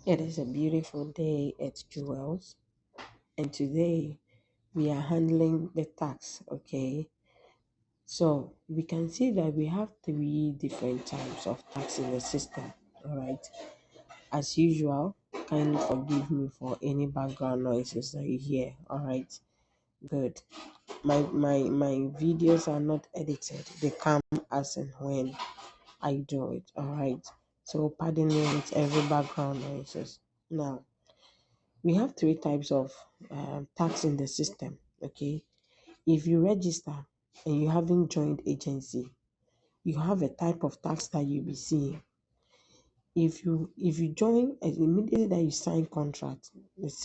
It is a beautiful day at Jewels, and today we are handling the tax. Okay, so we can see that we have three different types of tax in the system. All right, as usual, kindly forgive me for any background noises that you hear. All right, good. My videos are not edited; they come as and when I do it. All right, so pardon me with every background noises. Now we have three types of tax in the system. Okay, if you register and you haven't joined agency, you have a type of tax that you'll be seeing. If you join, immediately that you sign contract,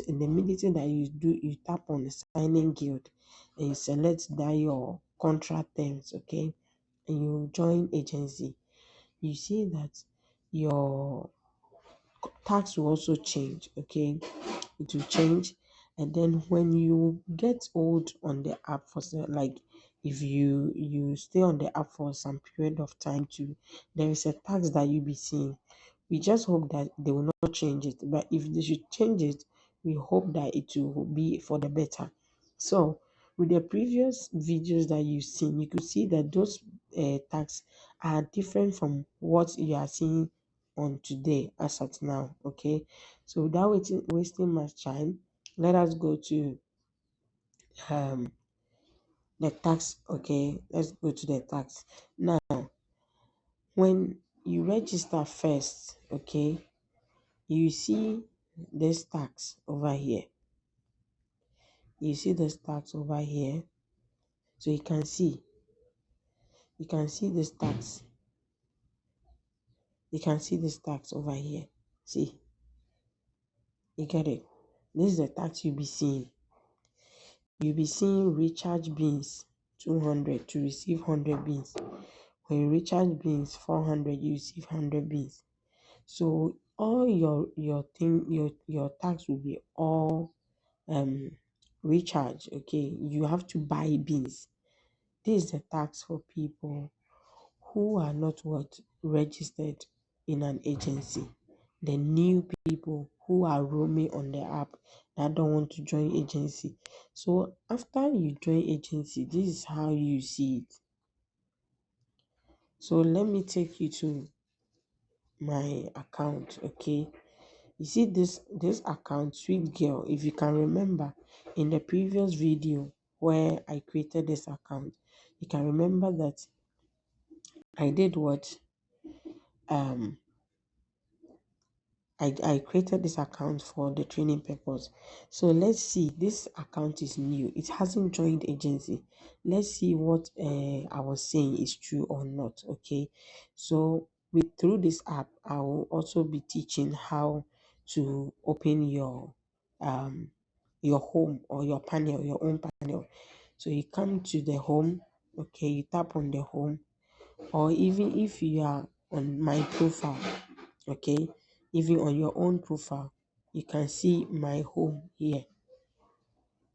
immediately that you tap on the signing guild and you select that your contract terms. Okay, and you join agency, you see that your tax will also change. Okay, it will change. And then when you get old on the app for like, if you stay on the app for some period of time too, there is a tax that you'll be seeing. We just hope that they will not change it, but if they should change it, we hope that it will be for the better. So with the previous videos that you've seen, you could see that those tax are different from what you are seeing on today as at now. Okay, so without wasting much time, let us go to um the tax. Okay, let's go to the tax. Now, when you register first, okay, you see this tax over here. You see this tax over here. So you can see this tax. You can see this tax over here. See, you get it. This is the tax you'll be seeing. You'll be seeing recharge beans 200 to receive 100 beans. When you recharge beans 400, you receive 100 beans. So all your tax will be all um recharge. Okay, you have to buy beans. This is the tax for people who are not what registered in an agency. The new people who are roaming on the app that don't want to join agency. So after you join agency, this is how you see it. So let me take you to my account. Okay, you see this account, sweet girl. If you can remember in the previous video where I created this account, you can remember that I did what um I created this account for the training purpose. So let's see, this account is new, it hasn't joined agency. Let's see what I was saying is true or not. Okay, so with through this app I will also be teaching how to open um your home or your panel, your own panel. So you come to the home. Okay, you tap on the home, or even if you are on my profile. Okay, even on your own profile, you can see my home here.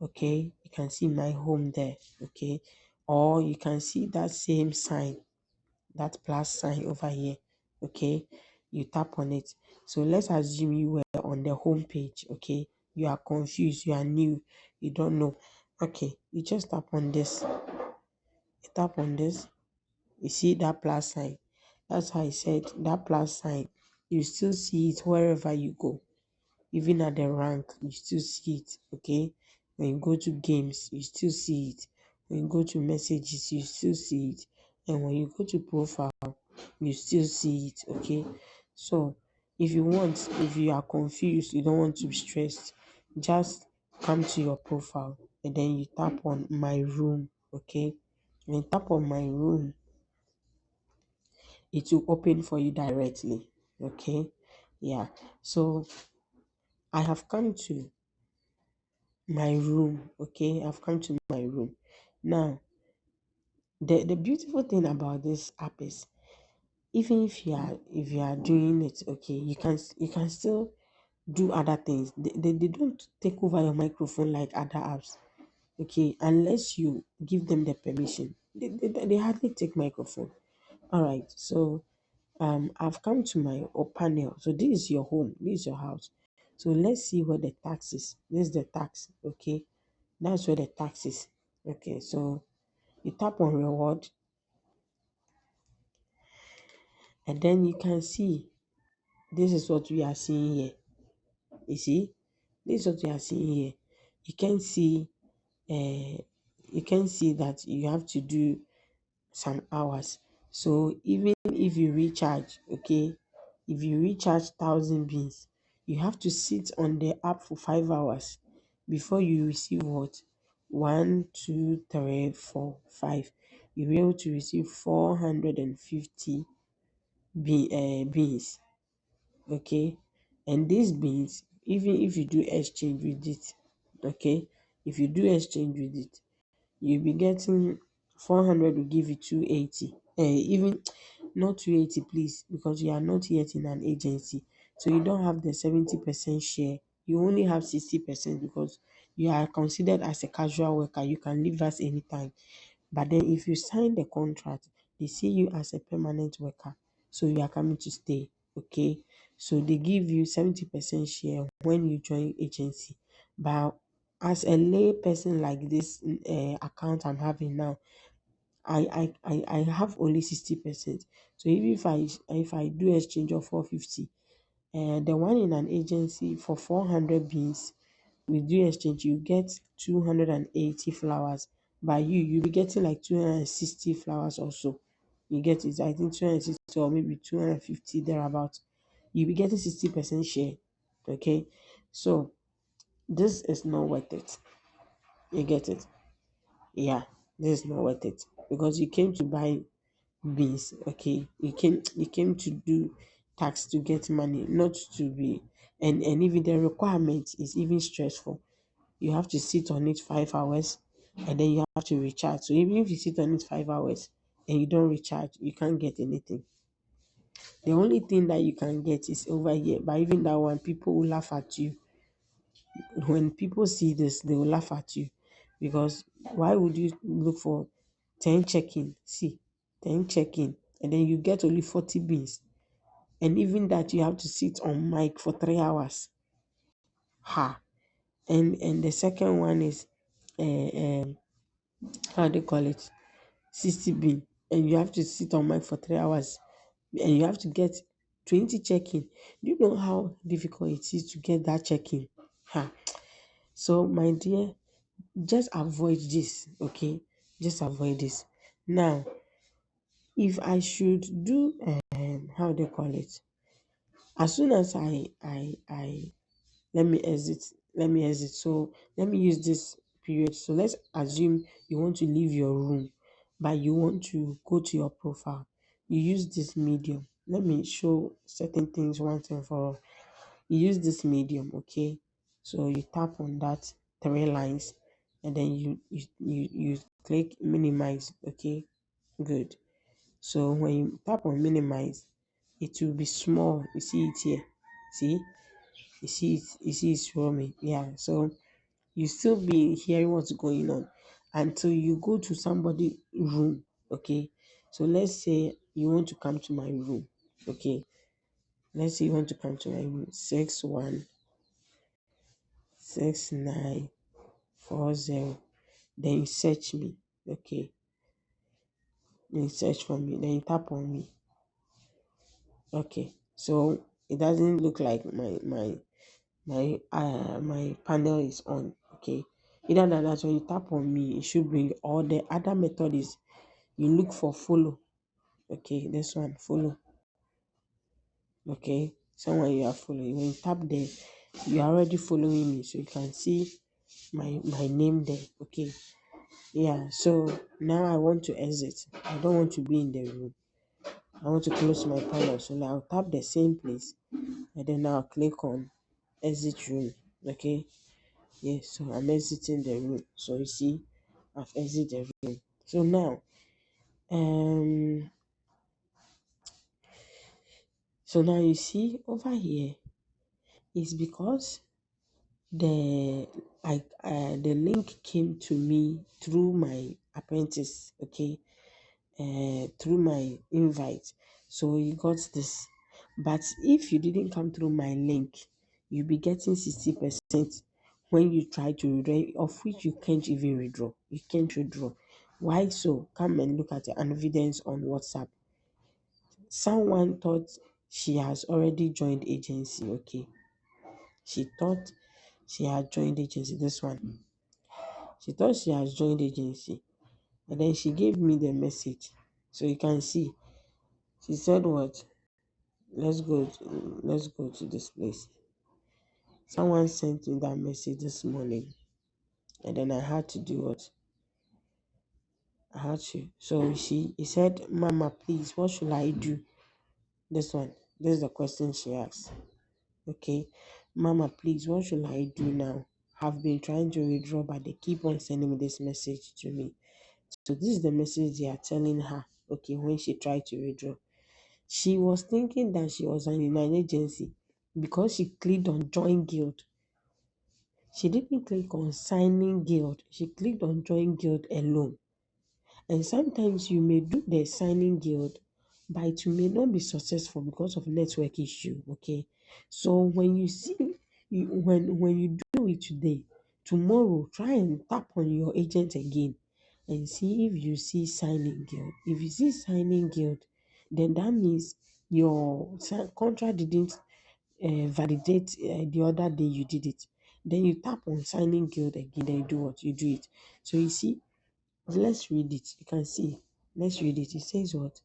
Okay, you can see my home there. Okay, or you can see that same sign, that plus sign over here. Okay, you tap on it. So let's assume you were on the home page. Okay, you are confused, you are new, you don't know. Okay, you just tap on this. You tap on this, you see that plus sign. That's how I said that plus sign. You still see it wherever you go. Even at the rank, you still see it. Okay, when you go to games, you still see it. When you go to messages, you still see it. And when you go to profile, you still see it. Okay, so if you want, if you are confused, you don't want to be stressed, just come to your profile and then you tap on my room. Okay, when you tap on my room, it will open for you directly. Okay, yeah, so I have come to my room. Okay, I've come to my room now. The beautiful thing about this app is, even if you are doing it, okay, you can still do other things. They don't take over your microphone like other apps. Okay, unless you give them the permission, they hardly take microphone. All right, so I've come to my panel. So this is your home, this is your house. So let's see where the tax is. This is the tax, okay? That's where the tax is. Okay, so you tap on reward, and then you can see this is what we are seeing here. You see, this is what we are seeing here. You can see, you can see that you have to do some hours. So even if you recharge, okay, if you recharge 1,000 beans, you have to sit on the app for 5 hours before you receive what? 1, 2, 3, 4, 5. You'll be able to receive 450 beans, okay? And these beans, even if you do exchange with it, okay, if you do exchange with it, you'll be getting 400 will give you 280. Even not 280, please, because you are not yet in an agency. So you don't have the 70% share. You only have 60% because you are considered as a casual worker. You can leave us anytime. But then if you sign the contract, they see you as a permanent worker. So you are coming to stay. Okay. So they give you 70% share when you join agency. But as a lay person like this account I'm having now, I have only 60%. So even if I do exchange of 450, the one in an agency for 400 beans, with do exchange, you get 280 flowers. By you'll be getting like 260 flowers also. You get it, I think 260 or maybe 250 thereabout. You'll be getting 60% share. Okay, so this is not worth it. You get it? Yeah, this is not worth it because you came to buy beans. Okay, you came to do tax to get money, not to be. And even the requirement is even stressful. You have to sit on it 5 hours, and then you have to recharge. So even if you sit on it 5 hours and you don't recharge, you can't get anything. The only thing that you can get is over here. But even that one, people will laugh at you. When people see this, they will laugh at you because why would you look for 10 check-in? See, 10 check-in, and then you get only 40 beans. And even that, you have to sit on mic for 3 hours. Ha! And the second one is, how do you call it? 60 bean, and you have to sit on mic for 3 hours, and you have to get 20 check-in. Do you know how difficult it is to get that check-in? Ha! So, my dear, just avoid this, okay? Just avoid this. Now, if I should do, how do you call it? As soon as I let me exit. So let me use this period. So let's assume you want to leave your room, but you want to go to your profile. You use this medium. Let me show certain things once and for all. You use this medium, okay? So you tap on that 3 lines, and then you click minimize, okay? Good. So when you tap on minimize, it will be small. You see it here. See? You see it's roaming. Yeah. So you still be hearing what's going on until you go to somebody room, okay? So let's say you want to come to my room, okay? Let's say you want to come to my room, 616940. Then you search me, okay? Then you search for me. Then you tap on me, okay? So it doesn't look like my panel is on, okay? Either than that, when you tap on me, it should bring. Or the other method is you look for follow, okay? This one, follow, okay? Someone you are following. When you tap there, you are already following me, so you can see my name there, okay? Yeah. So now I want to exit. I don't want to be in the room. I want to close my panel, so now I'll tap the same place, and then I'll click on exit room, okay? Yes, so I'm exiting the room. So you see, I've exited the room. So now, um, you see over here is because the the link came to me through my apprentice, okay, through my invite. So you got this. But if you didn't come through my link, you'll be getting 60% when you try to withdraw, of which you can't even withdraw. You can't withdraw. Why so? Come and look at the evidence on WhatsApp. Someone thought she has already joined agency. Okay. She thought she had joined agency. This one. She thought she has joined agency. And then she gave me the message. So you can see. She said what? Let's go to this place. Someone sent me that message this morning. And then I had to do what? I had to. So he said, Mama, please, what should I do? This one. This is the question she asked. Okay. Mama, please, what should I do now? I've been trying to withdraw, but they keep on sending me this message to me. So this is the message they are telling her. Okay, when she tried to withdraw. She was thinking that she was in an agency because she clicked on join guild. She didn't click on signing guild. She clicked on join guild alone. And sometimes you may do the signing guild, but it may not be successful because of network issue. Okay. So when you see when you do it today, tomorrow try and tap on your agent again and see if you see signing guild. If you see signing guild, then that means your contract didn't validate the other day you did it. Then you tap on signing guild again, then you do what? You do it. So you see, let's read it. You can see. Let's read it. It says what?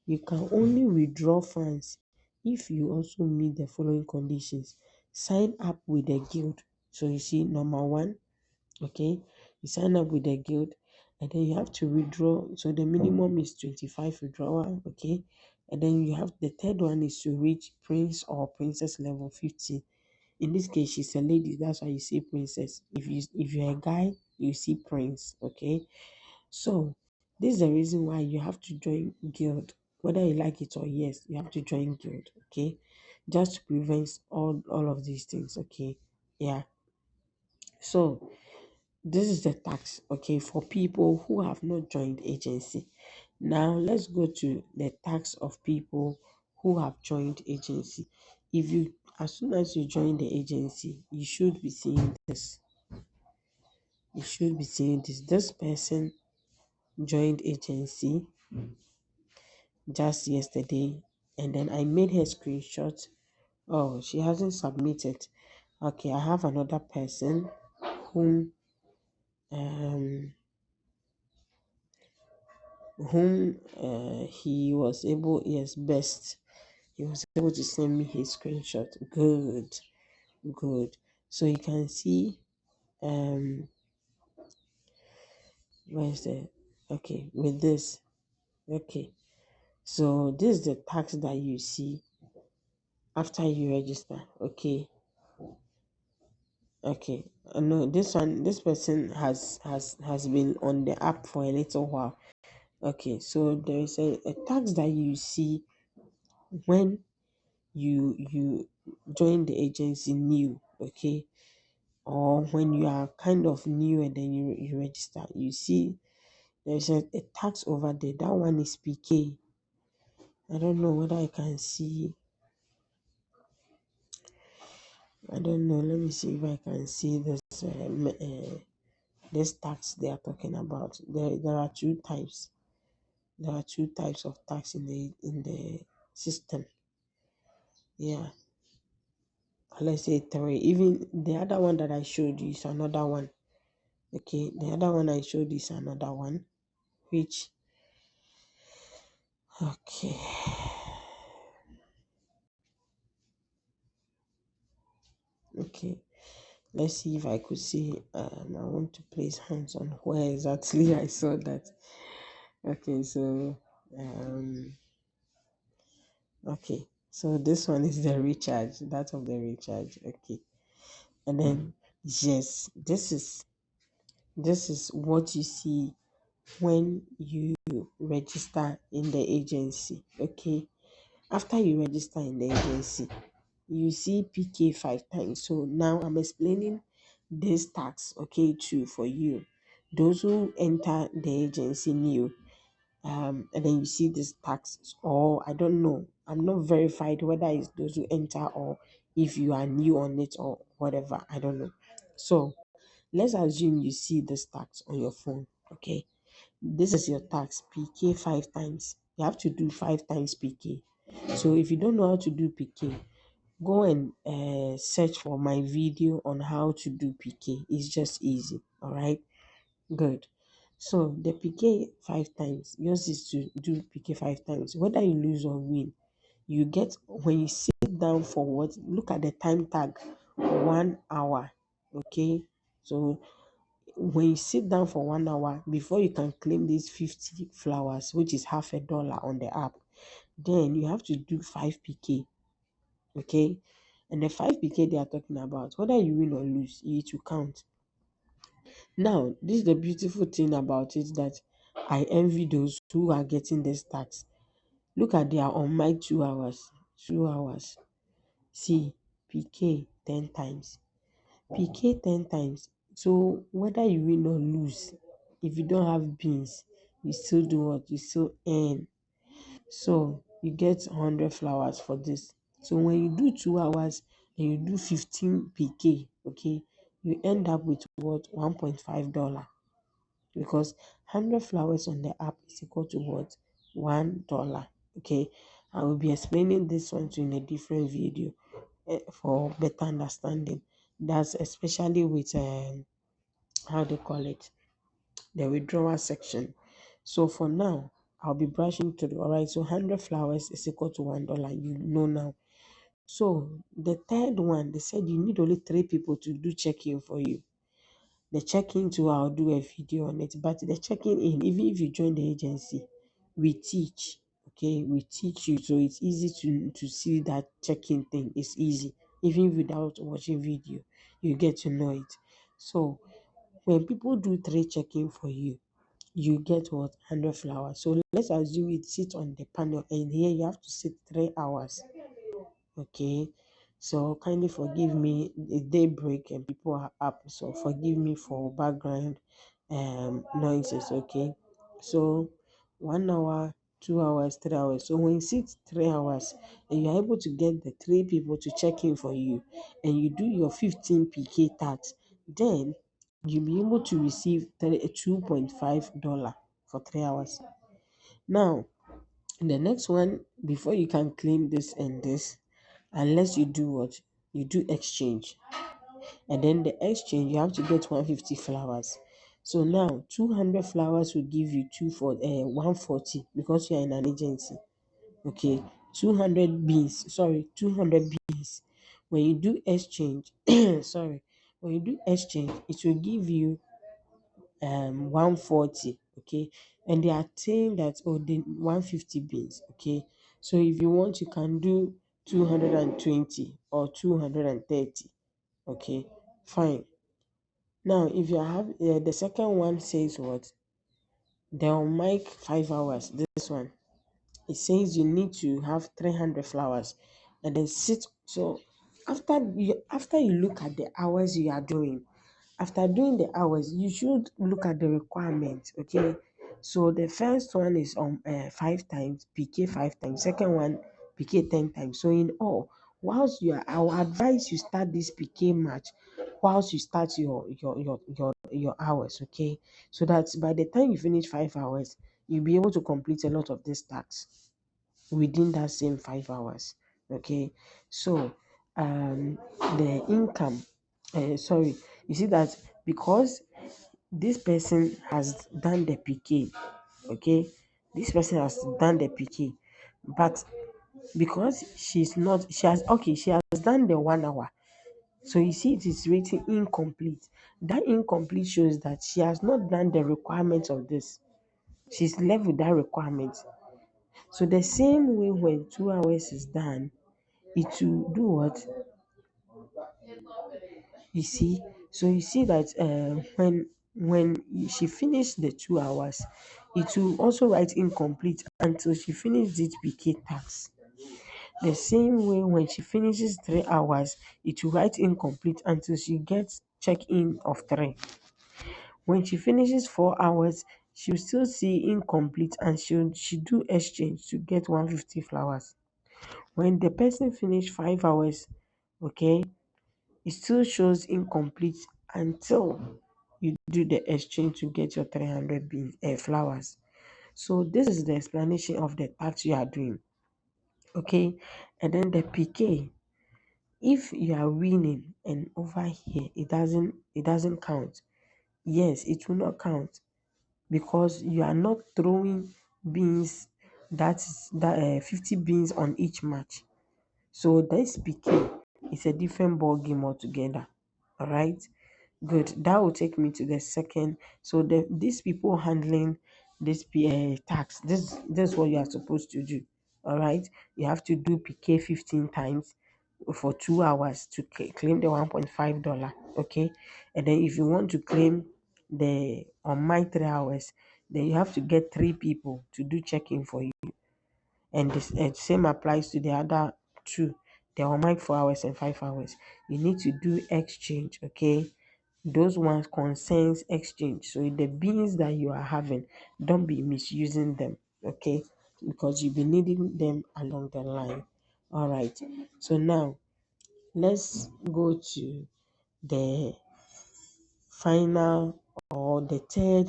You can only withdraw funds if you also meet the following conditions. Sign up with the guild. So you see, number one, okay, you sign up with the guild and then you have to withdraw. So the minimum is 25 withdrawal, okay, and then you have the third one is to reach prince or princess level 50. In this case, she's a lady, that's why you see princess. If you're a guy, you see prince, okay. So this is the reason why you have to join guild, whether you like it or yes, you have to join guild, okay, just to prevent all of these things, okay. Yeah. So this is the tax, okay, for people who have not joined agency. Now let's go to the tax of people who have joined agency. If you As soon as you join the agency, you should be seeing this. You should be seeing this. This person joined agency just yesterday, and then I made her screenshot. Oh, she hasn't submitted. Okay, I have another person whom um he was able, yes, best, he was able to send me his screenshot. Good. So you can see um where's the okay with this. Okay, so this is the tax that you see after you register. Okay, no, this person has been on the app for a little while. Okay, so there is a tax that you see when you join the agency new, okay, or when you are kind of new and then you register, you see there's a tax over there. That one is PK. I don't know whether I can see. I don't know. Let me see if I can see this tax they are talking about. There are two types. There are two types of tax in the system. Yeah. Let's say three. Even the other one that I showed you is another one. Okay, the other one I showed is another one, which okay. Okay, let's see if I could see. I want to place hands on where exactly I saw that. Okay, so um, okay, so this one is the recharge, that of the recharge. Okay, and then yes, this is what you see when you register in the agency. Okay, after you register in the agency, you see PK 5 times. So now I'm explaining this tax, okay, too, for you. Those who enter the agency new, and then you see this tax, or I don't know, I'm not verified whether it's those who enter or if you are new on it or whatever, I don't know. So let's assume you see this tax on your phone. Okay, this is your tax PK 5 times. You have to do 5 times PK. So if you don't know how to do PK, go and search for my video on how to do PK. It's just easy. All right, good. So the PK 5 times, yours is to do PK 5 times. Whether you lose or win, you get when you sit down for what? Look at the time tag, 1 hour. Okay, so when you sit down for 1 hour before you can claim these 50 flowers, which is half a dollar on the app, then you have to do 5 PK. Okay, and the 5 PK they are talking about, whether you win or lose, it will count. Now, this is the beautiful thing about it, that I envy those who are getting this tax. Look at their on my 2 hours. 2 hours. See, PK 10 times. PK 10 times. So whether you win or lose, if you don't have beans, you still do what? You still earn. So you get 100 flowers for this. So when you do 2 hours and you do 15 PK, okay, you end up with what? $1.5, because 100 flowers on the app is equal to what? $1. Okay, I will be explaining this one to in a different video for better understanding. That's especially with how they call it, the withdrawal section. So for now, I'll be brushing through. All right, so 100 flowers is equal to $1. You know now. So the third one, they said you need only 3 people to do check-in for you. The check-in too, I'll do a video on it. But the checking in, even if you join the agency, we teach. Okay, we teach you, so it's easy to see that check-in thing. It's easy, even without watching video, you get to know it. So when people do 3 check-in for you, you get what? 100 flowers. So let's assume it sits on the panel, and here you have to sit 3 hours. Okay, so kindly forgive me, a day break and people are up, so forgive me for background noises. Okay, so 1 hour, 2 hours, 3 hours. So when you sit 3 hours and you're able to get the 3 people to check in for you, and you do your 15 PK tax, then you'll be able to receive $2.5 for 3 hours. Now the next one, before you can claim this and this, unless you do what? You do exchange. And then the exchange, you have to get 150 flowers. So now 200 flowers will give you 140, because you are in an agency. Okay, 200 beans, sorry, 200 beans. When you do exchange, sorry, when you do exchange, it will give you 140. Okay, and they are saying that, oh, the 150 beans. Okay, so if you want, you can do 220 or 230. Okay, fine. Now if you have the second one says what? They'll make 5 hours. This one, it says you need to have 300 flowers and then sit. So after you look at the hours you are doing, after doing the hours, you should look at the requirements. Okay, so the first one is on 5 times PK 5 times, second one PK 10 times. So in all, whilst you are, I will advise you start this PK match whilst you start your hours. Okay, so that by the time you finish 5 hours, you'll be able to complete a lot of these tasks within that same 5 hours. Okay, so the income, sorry, you see that because this person has done the PK, okay, this person has done the PK, but because she's not, she has, okay, she has done the 1 hour. So you see, it is written incomplete. That incomplete shows that she has not done the requirements of this. She's left with that requirement. So the same way when 2 hours is done, it will do what? You see? So you see that when she finished the 2 hours, it will also write incomplete until she finishes it PK tax. The same way when she finishes 3 hours, it will write incomplete until she gets check-in of 3. When she finishes 4 hours, she'll still see incomplete and she do exchange to get 150 flowers. When the person finish 5 hours, okay, it still shows incomplete until you do the exchange to get your 300 flowers. So this is the explanation of the task you are doing. Okay, and then the PK. If you are winning and over here it doesn't count. Yes, it will not count because you are not throwing beans, that 50 beans on each match. So this PK is a different ball game altogether. All right. Good. That will take me to the second. So these people handling this tax. This is what you are supposed to do. All right. You have to do PK 15 times for 2 hours to claim the $1.5. Okay. And then if you want to claim the on my 3 hours, then you have to get 3 people to do checking for you. And this same applies to the other two. They're on mic 4 hours and 5 hours. You need to do exchange, okay? Those ones concerns exchange. So the beans that you are having, don't be misusing them, okay? Because you'll be needing them along the line. All right. So now let's go to the final or the third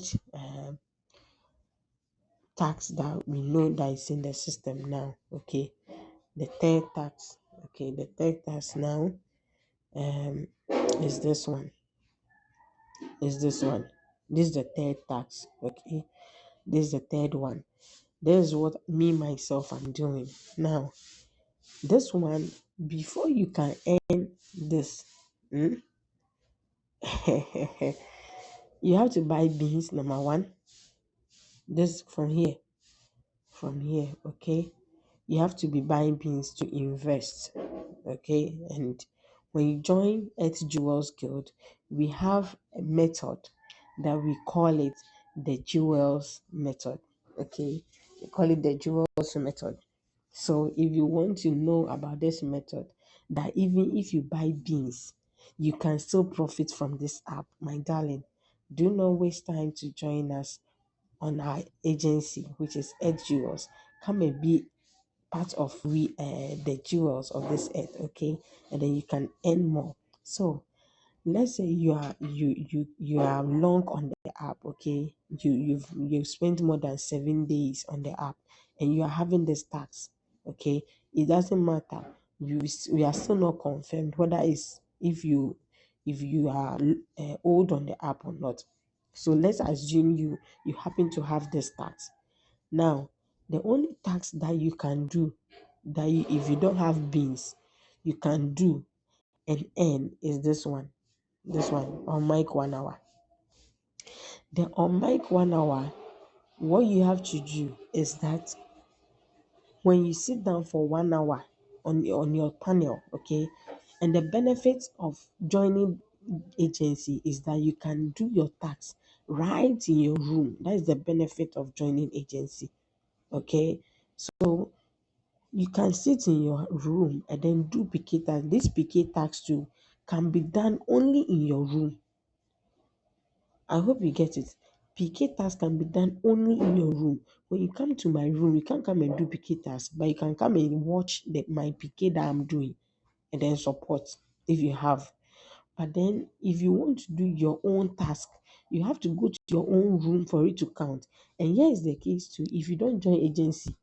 tax that we know that is in the system now. Okay. The third tax. Okay, the third tax now um is this one. Is this one. This is the third tax. Okay. This is the third one. This is what me myself I'm doing. Now, this one, before you can earn this, hmm, you have to buy beans, number one. This from here. From here, okay. You have to be buying beans to invest, okay. And when you join Earth Jewels Guild, we have a method that we call it the Jewels method, okay. We call it the Jewels method. So if you want to know about this method, that even if you buy beans, you can still profit from this app, my darling, do not waste time to join us on our agency, which is Earth Jewels. Come and be part of the jewels of this earth, okay. And then you can earn more. So let's say you are long on the app, okay. You've spent more than 7 days on the app and you are having this tax, okay. It doesn't matter. We are still not confirmed whether it's if you are old on the app or not. So let's assume you happen to have this tax. Now, the only tax that you can do, that if you don't have beans, you can do and earn is this one. This one, on mic 1 hour. The on mic 1 hour, what you have to do is that when you sit down for 1 hour on your panel, okay, and the benefits of joining agency is that you can do your tax right in your room. That is the benefit of joining agency, okay. So you can sit in your room and then do PK tax. This PK tax too can be done only in your room. I hope you get it. PK task can be done only in your room. When you come to my room, you can't come and do PK task, but you can come and watch my PK that I'm doing and then support if you have. But then if you want to do your own task, you have to go to your own room for it to count. And here is the case too. If you don't join agency,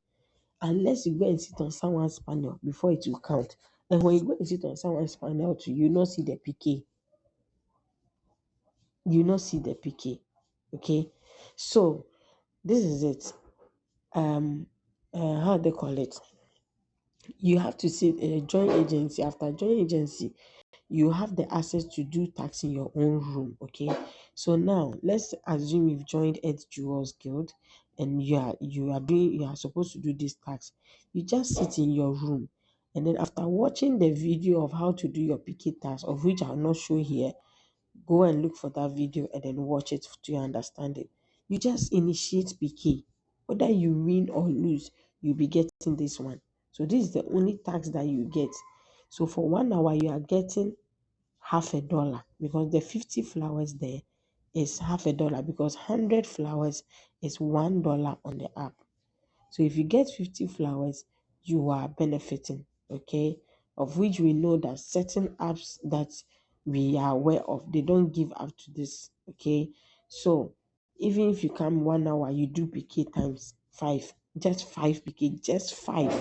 unless you go and sit on someone's panel before it will count. And when you go and sit on someone's panel too, you not see the PK. You not see the PK. Okay. So this is it. How they call it? You have to see join agency. After join agency, you have the access to do tax in your own room. Okay. So now let's assume you've joined Earth Jewels Guild and you are supposed to do this tax. You just sit in your room, and then after watching the video of how to do your PK tax, of which I'll not show here, go and look for that video and then watch it to understand it. You just initiate PK. Whether you win or lose, you'll be getting this one. So this is the only tax that you get. So for 1 hour, you are getting half a dollar because the 50 flowers there is $0.50 because 100 flowers is $1 on the app. So if you get 50 flowers, you are benefiting, okay? Of which we know that certain apps that we are aware of, they don't give up to this, okay? So even if you come 1 hour, you do PK times 5, just 5 PK, just 5,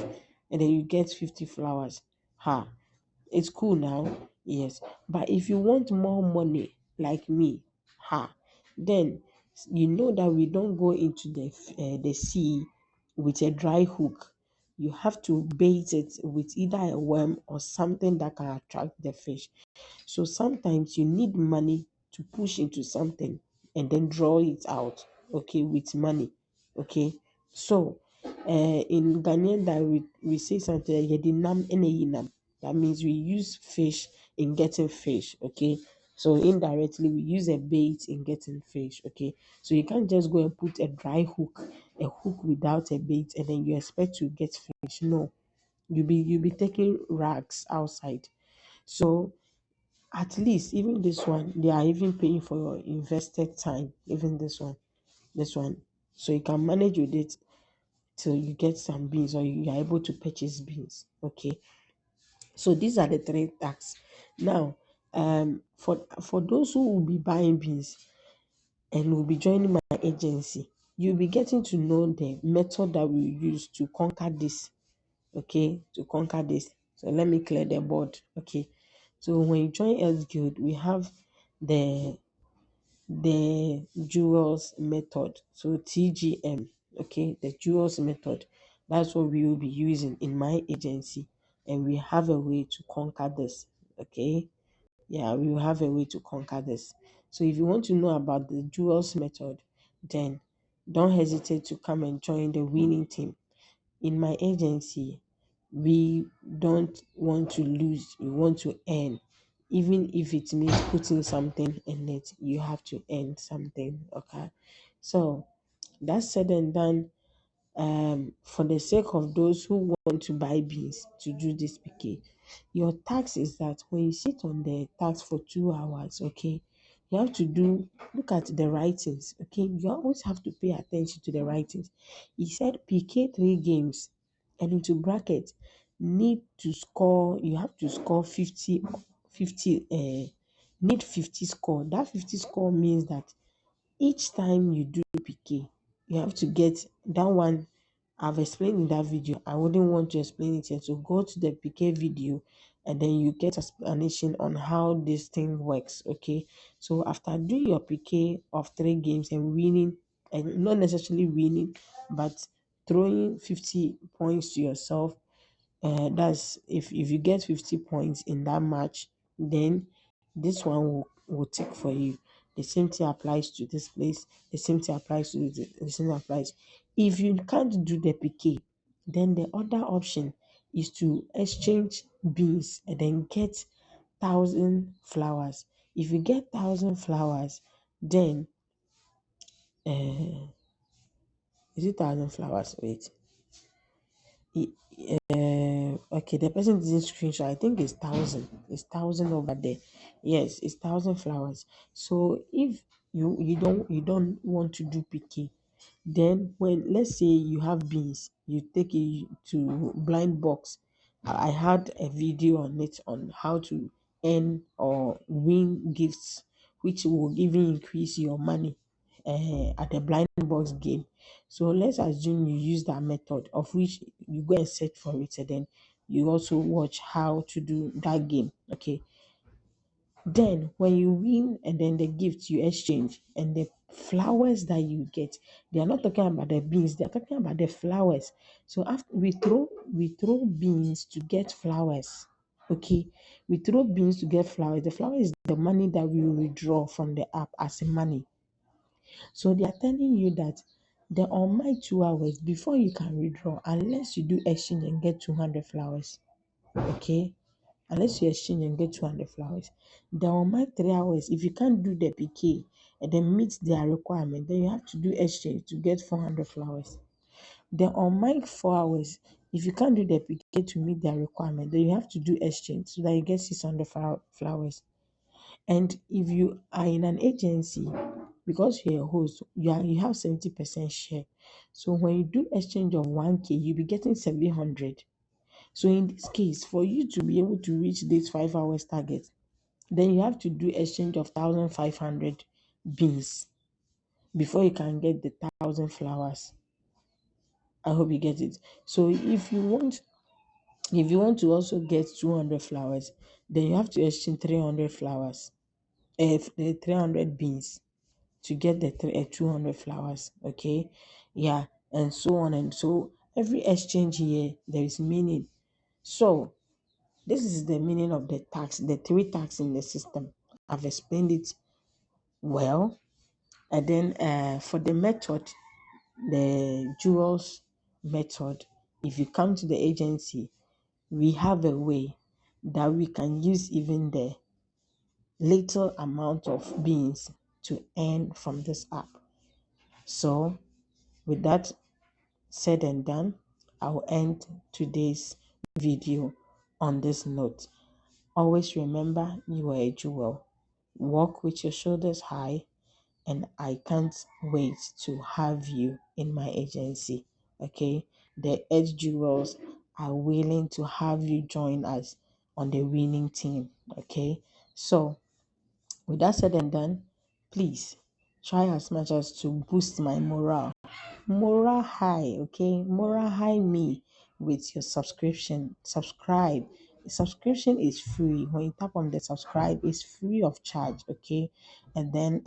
and then you get 50 flowers. Ha, it's cool now, yes. But if you want more money, like me, ha, then you know that we don't go into the sea with a dry hook. You have to bait it with either a worm or something that can attract the fish. So sometimes you need money to push into something and then draw it out, okay, with money, okay. So in Ghanaian that we say something like "Yedinam ene yinam." That means we use fish in getting fish, okay. So indirectly we use a bait in getting fish, okay. So you can't just go and put a hook without a bait, and then you expect to get fish. No, you'll be taking rags outside. So at least even this one, they are even paying for your invested time. Even this one. So you can manage with it till you get some beans or you are able to purchase beans. Okay. So these are the three tasks. Now, for those who will be buying beans and will be joining my agency, you'll be getting to know the method that we use to conquer this. Okay, to conquer this. So let me clear the board. Okay. So when you join ELA'S Guild, we have the jewels method. So TGM, okay, the jewels method. That's what we will be using in my agency, and we have a way to conquer this. Okay, yeah, we will have a way to conquer this. So if you want to know about the jewels method, then don't hesitate to come and join the winning team. In my agency, we don't want to lose, we want to earn. Even if it means putting something in it, you have to earn something. Okay. So that's said and done. For the sake of those who want to buy beans to do this PK, your tax is that when you sit on the tax for 2 hours, okay, you have to look at the writings, okay. You always have to pay attention to the writings. He said PK 3 games, and into bracket, you have to score 50, 50, need 50 score. That 50 score means that each time you do PK, you have to get that one. I've explained in that video. I wouldn't want to explain it here. So go to the PK video and then you get explanation on how this thing works. Okay. So after doing your PK of 3 games and winning, and not necessarily winning, but throwing 50 points to yourself, that's if you get 50 points in that match, then this one will tick for you. The same thing applies to this place, the same thing applies to the same thing applies. If you can't do the PK, then the other option is to exchange beans and then get 1,000 flowers. If you get 1,000 flowers, then is it 1,000 flowers? Wait. Okay, the person didn't screenshot. I think it's 1,000. It's 1,000 over there. Yes, it's 1,000 flowers. So if you don't want to do PK, then when let's say you have beans, you take it to blind box. I had a video on it on how to earn or win gifts, which will even increase your money at the blind box game. So let's assume you use that method, of which you go and search for it, and then you also watch how to do that game. Okay. Then when you win and then the gift you exchange and the flowers that you get, they are not talking about the beans, they are talking about the flowers. So after we throw beans to get flowers. Okay. We throw beans to get flowers. The flower is the money that we will withdraw from the app as money. So they are telling you that the on my 2 hours before you can withdraw, unless you do exchange and get 200 flowers. Okay. Unless you exchange and get 200 flowers. The on my 3 hours, if you can't do the PK and then meet their requirement, then you have to do exchange to get 400 flowers. The on my 4 hours, if you can't do the PK to meet their requirement, then you have to do exchange so that you get 600 flowers. And if you are in an agency, because you're a host, you have 70% share. So when you do exchange of 1K, you'll be getting 700. So in this case, for you to be able to reach this 5 hours target, then you have to do exchange of 1,500 beans before you can get the 1,000 flowers. I hope you get it. So if you want to also get 200 flowers, then you have to exchange 300 flowers, 300 beans to get the 200 flowers. Okay, yeah, and so on. And so every exchange here, there is meaning. So this is the meaning of the tax, the three tax in the system. I've explained it well. And then for the method, the jewels method, if you come to the agency, we have a way that we can use even the little amount of beans to earn from this app. So with that said and done, I'll end today's video on this note. Always remember you are a jewel. Walk with your shoulders high, and I can't wait to have you in my agency. Okay, the Edge Jewels are willing to have you join us on the winning team. Okay, so with that said and done, please try as much as to boost my morale high. Okay, morale high me with your subscription. Subscribe. Subscription is free. When you tap on the subscribe, it's free of charge. Okay, and then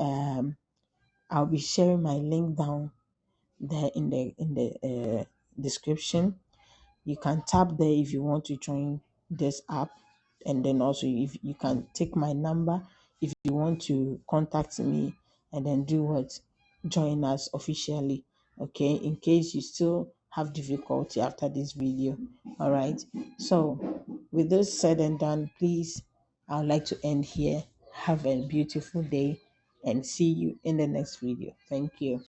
I'll be sharing my link down there in the description. You can tap there if you want to join this app, and then also if you can take my number if you want to contact me, and then do what, join us officially. Okay, in case you still have difficulty after this video. All right, so with this said and done, please, I would like to end here. Have a beautiful day and see you in the next video. Thank you.